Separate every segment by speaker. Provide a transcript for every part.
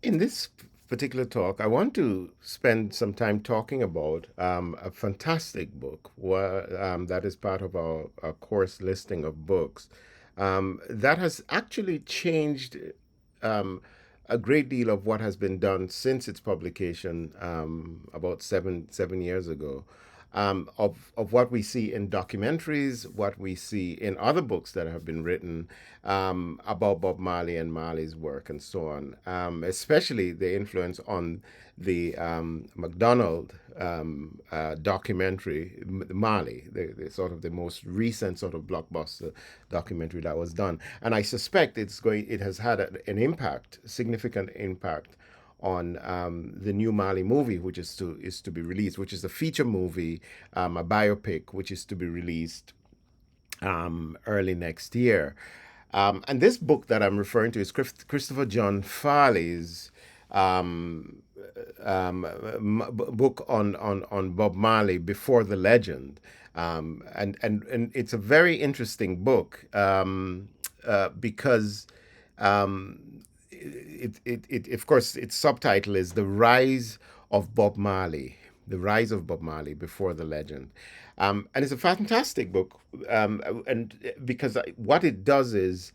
Speaker 1: In this particular talk, I want to spend some time talking about a fantastic book that is part of our course listing of books that has actually changed um, a great deal of what has been done since its publication about seven years ago. Of what we see in documentaries, what we see in other books that have been written about Bob Marley and Marley's work, and so on. Especially the influence on the McDonald documentary, Marley, the sort of the most recent sort of blockbuster documentary that was done. And I suspect it has had an impact, significant impact on the new Mali movie, which is to be released, which is a feature movie, a biopic, which is to be released early next year. And this book that I'm referring to is Christopher John Farley's um, book on Bob Marley, Before the Legend. And it's a very interesting book because of course, its subtitle is The Rise of Bob Marley, The Rise of Bob Marley Before the Legend. And it's a fantastic book. And because what it does is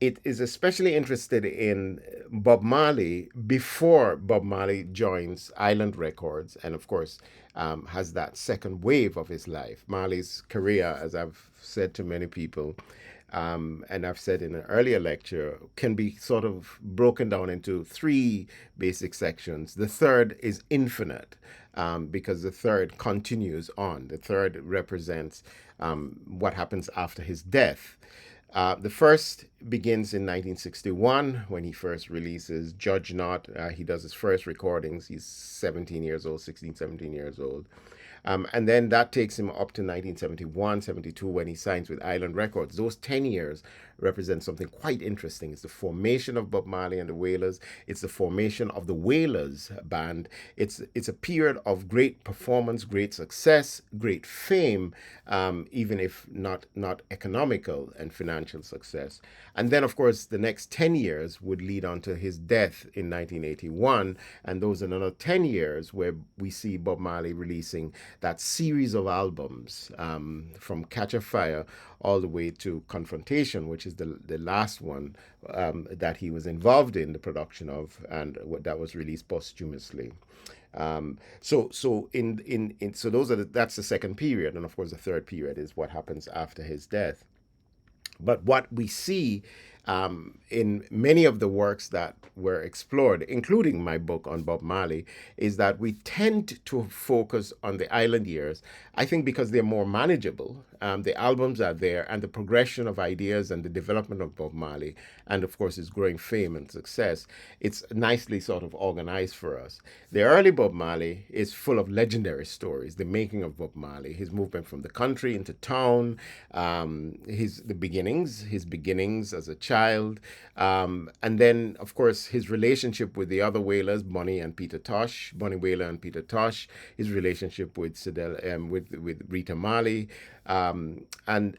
Speaker 1: it is especially interested in Bob Marley before Bob Marley joins Island Records, and of course, has that second wave of his life. Marley's career, as I've said to many people, and I've said in an earlier lecture, can be sort of broken down into three basic sections. The third is infinite, because the third continues on. The third represents what happens after his death. The first begins in 1961 when he first releases Judge Not. He does his first recordings. He's 17 years old, 16, 17 years old. And then that takes him up to 1971, 72 when he signs with Island Records. Those 10 years represent something quite interesting. It's the formation of Bob Marley and the Wailers. It's the formation of the Wailers band. It's a period of great performance, great success, great fame, even if not economical and financial success. And then, of course, the next 10 years would lead on to his death in 1981. And those are another 10 years where we see Bob Marley releasing that series of albums from Catch a Fire all the way to Confrontation, which is the last one that he was involved in the production of, and that was released posthumously. So those are that's the second period, and of course the third period is what happens after his death. But what we see in many of the works that were explored, including my book on Bob Marley, is that we tend to focus on the island years. I think because they're more manageable. The albums are there, and the progression of ideas and the development of Bob Marley, and of course his growing fame and success, it's nicely sort of organized for us. The early Bob Marley is full of legendary stories. The making of Bob Marley, his movement from the country into town, his beginnings as a child, and then of course his relationship with the other Wailers, Bonnie Wailer and Peter Tosh, his relationship with with Rita Marley, and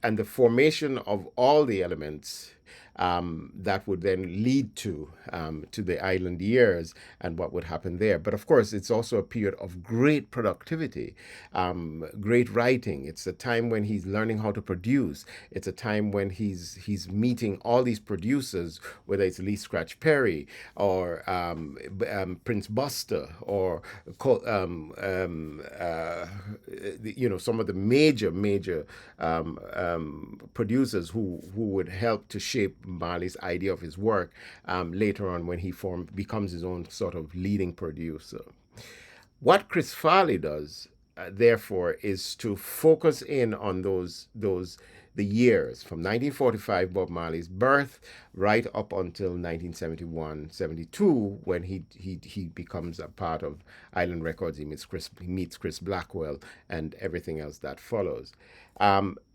Speaker 1: the formation of all the elements that would then lead to the island years and what would happen there. But of course, it's also a period of great productivity, great writing. It's a time when he's learning how to produce. It's a time when he's meeting all these producers, whether it's Lee Scratch Perry or Prince Buster or some of the major producers who would help to shape Marley's idea of his work later on when he becomes his own sort of leading producer. What Chris Farley does, therefore, is to focus in on the years from 1945, Bob Marley's birth, right up until 1971, 72, when he becomes a part of Island Records. He meets Chris Blackwell and everything else that follows.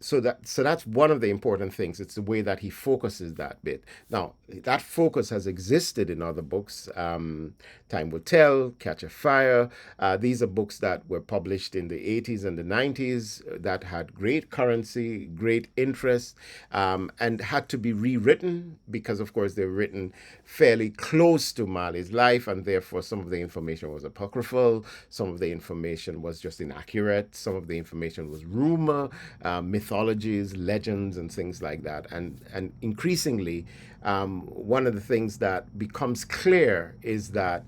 Speaker 1: So that's one of the important things. It's the way that he focuses that bit. Now that focus has existed in other books. Time Will Tell, Catch a Fire. These are books that were published in the 80s and the 90s that had great currency, great interest, and had to be rewritten because, of course, they were written fairly close to Marley's life, and therefore some of the information was apocryphal, some of the information was just inaccurate, some of the information was rumor, mythologies, legends, and things like that. And increasingly, one of the things that becomes clear is that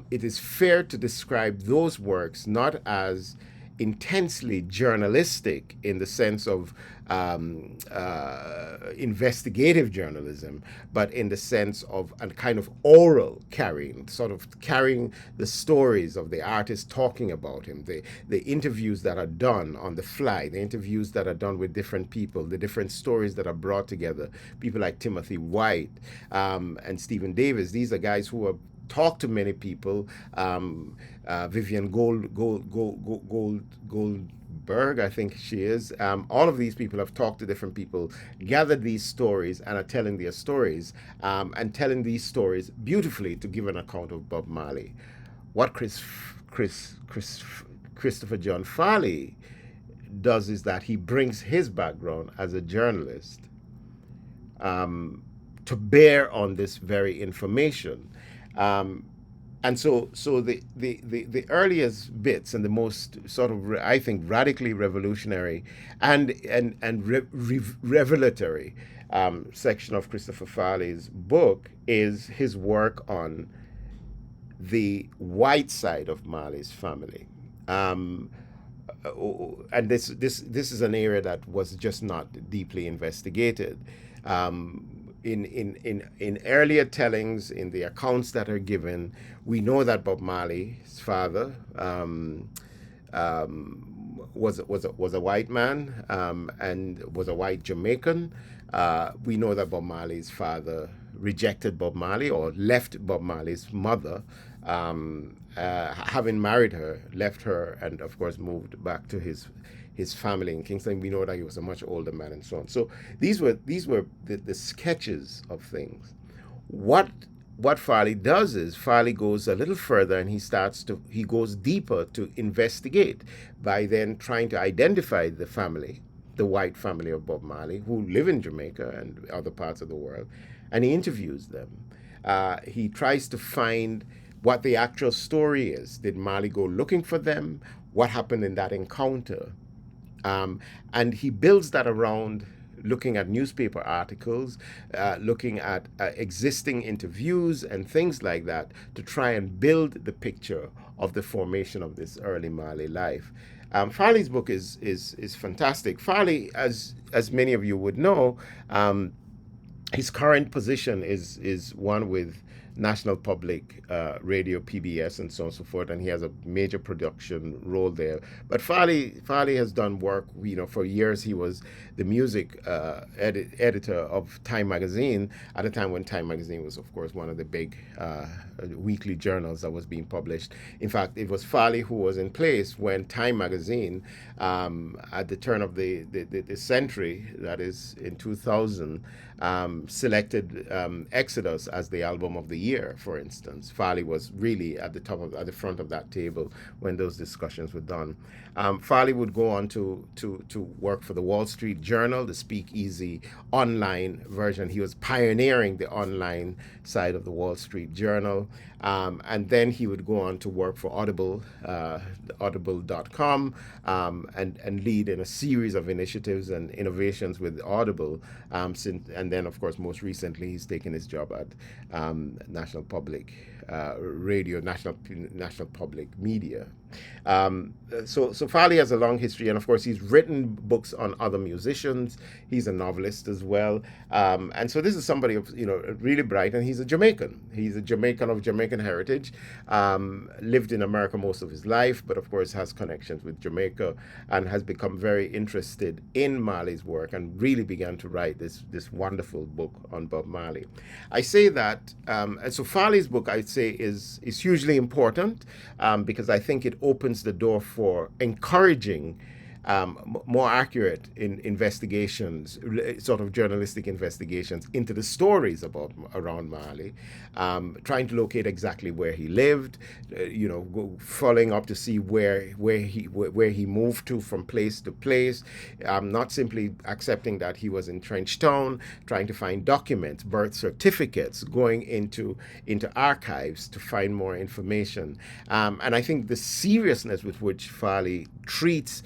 Speaker 1: it is fair to describe those works not as intensely journalistic in the sense of investigative journalism, but in the sense of a kind of oral carrying, sort of carrying the stories of the artist talking about him, the interviews that are done on the fly, the interviews that are done with different people, the different stories that are brought together. People like Timothy White and Stephen Davis, these are guys who are talked to many people. Vivian Goldberg, I think she is. All of these people have talked to different people, gathered these stories, and are telling their stories, and telling these stories beautifully to give an account of Bob Marley. What Christopher John Farley does is that he brings his background as a journalist to bear on this very information. Um, and so the earliest bits and the most sort of I think radically revolutionary and revelatory section of Christopher Farley's book is his work on the white side of Marley's family. Um, and this is an area that was just not deeply investigated. In earlier tellings, in the accounts that are given, we know that Bob Marley's father was a white man and was a white Jamaican. We know that Bob Marley's father rejected Bob Marley or left Bob Marley's mother, having married her, left her, and of course moved back to his family in Kingston. We know that he was a much older man and so on. So these were the sketches of things. What what Farley does is Farley goes a little further and he goes deeper to investigate by then trying to identify the family, the white family of Bob Marley, who live in Jamaica and other parts of the world, and he interviews them. He tries to find what the actual story is. Did Marley go looking for them? What happened in that encounter? And he builds that around looking at newspaper articles, looking at existing interviews and things like that to try and build the picture of the formation of this early Marley life. Farley's book is fantastic. Farley, as many of you would know, his current position is one with National Public Radio, PBS, and so on and so forth, and he has a major production role there. But Farley has done work. For years he was the music editor of Time magazine at a time when Time magazine was, of course, one of the big weekly journals that was being published. In fact, it was Farley who was in place when Time magazine, at the turn of the century, that is in 2000, selected Exodus as the album of the year, for instance. Farley was really at the front of that table when those discussions were done. Farley would go on to work for the Wall Street Journal, the Speakeasy online version. He was pioneering the online side of the Wall Street Journal. And then he would go on to work for Audible, audible.com, and lead in a series of initiatives and innovations with Audible. And then, of course, most recently, he's taken his job at National Public Radio, National Public Media. So Farley has a long history, and of course he's written books on other musicians. He's a novelist as well, and so this is somebody really bright, and he's a Jamaican. He's a Jamaican of Jamaican heritage. Lived in America most of his life, but of course has connections with Jamaica, and has become very interested in Marley's work, and really began to write this wonderful book on Bob Marley. I say that, and so Farley's book, I'd say, is hugely important because I think it opens the door for encouraging more accurate in investigations, sort of journalistic investigations into the stories about around Marley, trying to locate exactly where he lived, following up to see where he moved to from place to place, not simply accepting that he was in Trench Town, trying to find documents, birth certificates, going into archives to find more information. And I think the seriousness with which Farley treats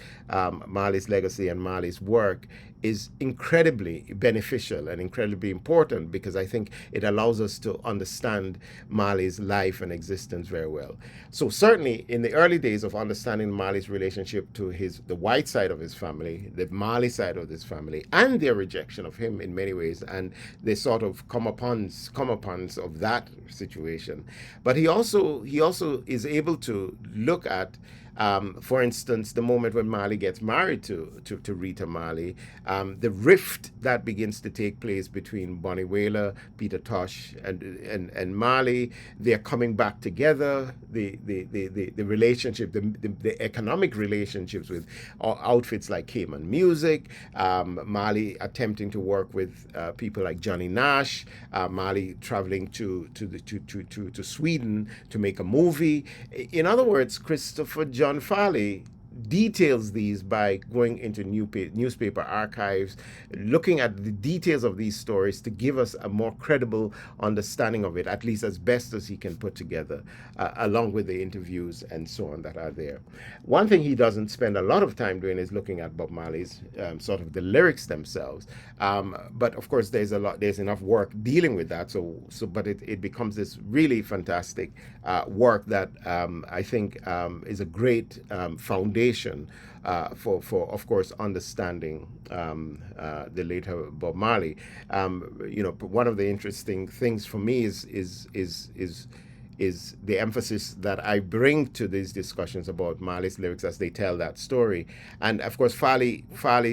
Speaker 1: Marley's legacy and Marley's work is incredibly beneficial and incredibly important, because I think it allows us to understand Marley's life and existence very well. So certainly in the early days of understanding Marley's relationship to the white side of his family, the Marley side of his family, and their rejection of him in many ways, and they sort of come upon of that situation. But he also is able to look at, for instance, the moment when Marley gets married to Rita Marley, the rift that begins to take place between Bonnie Whaler, Peter Tosh, and Marley. They're coming back together. The relationship, the economic relationships with outfits like Cayman Music, Marley attempting to work with people like Johnny Nash, Marley traveling to Sweden to make a movie. In other words, Christopher John Farley details these by going into newspaper archives, looking at the details of these stories to give us a more credible understanding of it, at least as best as he can put together, along with the interviews and so on that are there. One thing he doesn't spend a lot of time doing is looking at Bob Marley's sort of the lyrics themselves. But of course, there's enough work dealing with that. But it becomes this really fantastic work that I think is a great foundation for of course understanding the later Bob Marley. One of the interesting things for me is the emphasis that I bring to these discussions about Marley's lyrics as they tell that story. And of course, Farley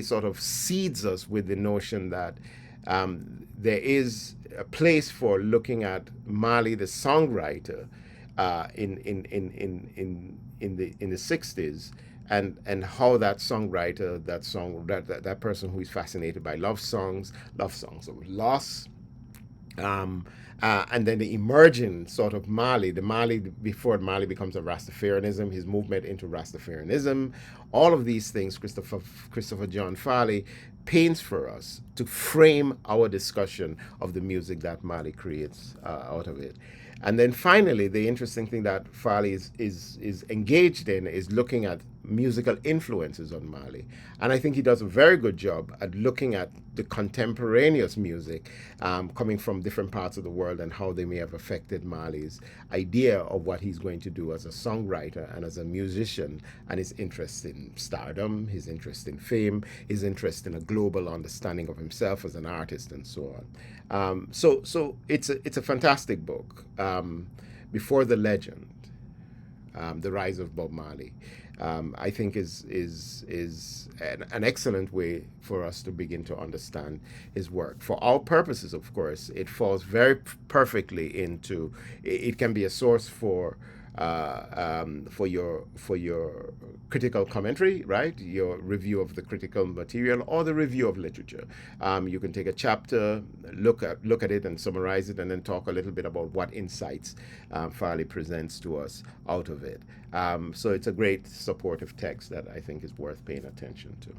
Speaker 1: sort of seeds us with the notion that there is a place for looking at Marley, the songwriter, in the 60s, and how that songwriter, that person who is fascinated by love songs of loss, and then the emerging sort of Marley, the Marley before Marley becomes a Rastafarianism, his movement into Rastafarianism, all of these things Christopher John Farley paints for us to frame our discussion of the music that Marley creates out of it. And then finally, the interesting thing that Farley is engaged in is looking at musical influences on Marley. And I think he does a very good job at looking at the contemporaneous music coming from different parts of the world and how they may have affected Marley's idea of what he's going to do as a songwriter and as a musician, and his interest in stardom, his interest in fame, his interest in a global understanding of himself as an artist, and so on. So it's a fantastic book. Before the Legend, The Rise of Bob Marley, I think is an excellent way for us to begin to understand his work. For our purposes, of course, it falls very perfectly into. It can be a source for your critical commentary, right? Your review of the critical material or the review of literature. You can take a chapter, look at it, and summarize it, and then talk a little bit about what insights Farley presents to us out of it. So it's a great supportive text that I think is worth paying attention to.